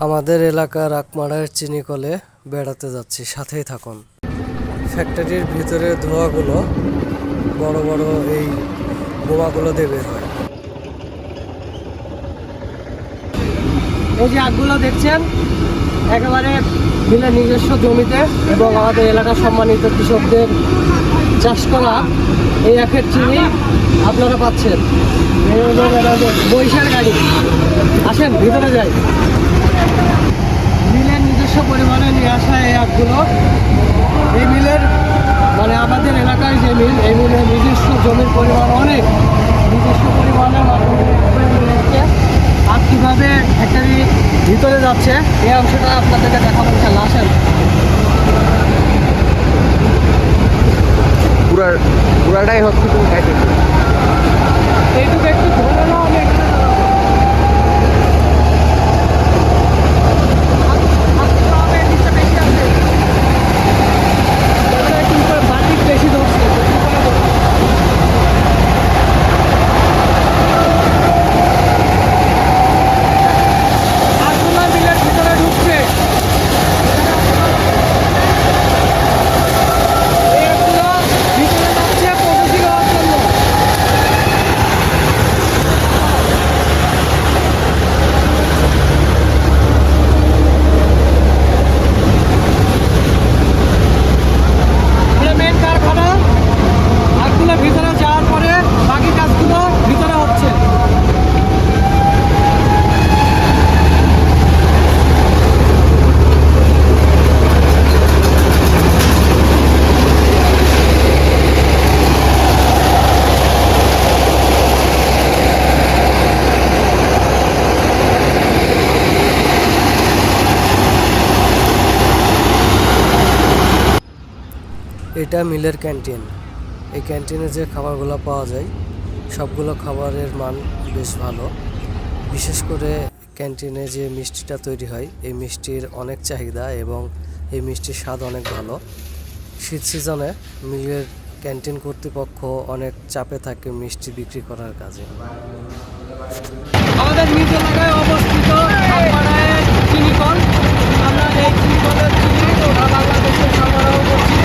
আমাদের এলাকার আকমারার চিনিকলে বেড়াতে যাচ্ছি, সাথেই থাকুন। ফ্যাক্টরির ভিতরে ধোঁয়াগুলো বড় বড় এই বোমাগুলো দিয়ে বের হয়। এই যে আগগুলো দেখছেন একেবারে মিলের নিজস্ব জমিতে এবং আমাদের এলাকার সম্মানিত কৃষকদের চাষ করা এই আখের চিনি আপনারা পাচ্ছেন। বৈশার গাড়ি আসেন, ভিতরে যাই। মিলের নিজস্ব পরিমাণে নিয়ে আসা এই আখগুলো, এই মিলের মানে আমাদের এলাকায় যে মিল, এই মিলের নিজস্ব জমির পরিমাণ অনেক, নিজস্ব পরিমাণের মাধ্যমে আর কীভাবে ফ্যাক্টরি ভিতরে যাচ্ছে এই অংশটা আপনাদেরকে দেখাবো ইনশাআল্লাহ। আসেন। পুরাটাই হচ্ছে তুমি খাইতে এইটুকু একটু ধরে নাও, আমি এখানে বেশি ধরছে। ভিতরে যাওয়ার পরে বাকি কাজগুলো ভিতরে হচ্ছে। এটা মিলের ক্যান্টিন। এই ক্যান্টিনে যে খাবারগুলো পাওয়া যায় সবগুলো খাবারের মান বেশ ভালো। বিশেষ করে ক্যান্টিনে যে মিষ্টিটা তৈরি হয় এই মিষ্টির অনেক চাহিদা এবং এই মিষ্টির স্বাদ অনেক ভালো। শীত সিজনে মিলের ক্যান্টিন কর্তৃপক্ষ অনেক চাপে থাকে মিষ্টি বিক্রি করার কাজে। আমাদের নিজ এলাকায় অবস্থিত চিনিকল, আমরা এই চিনিকলের চিনি বাংলাদেশে সরবরাহ করছি।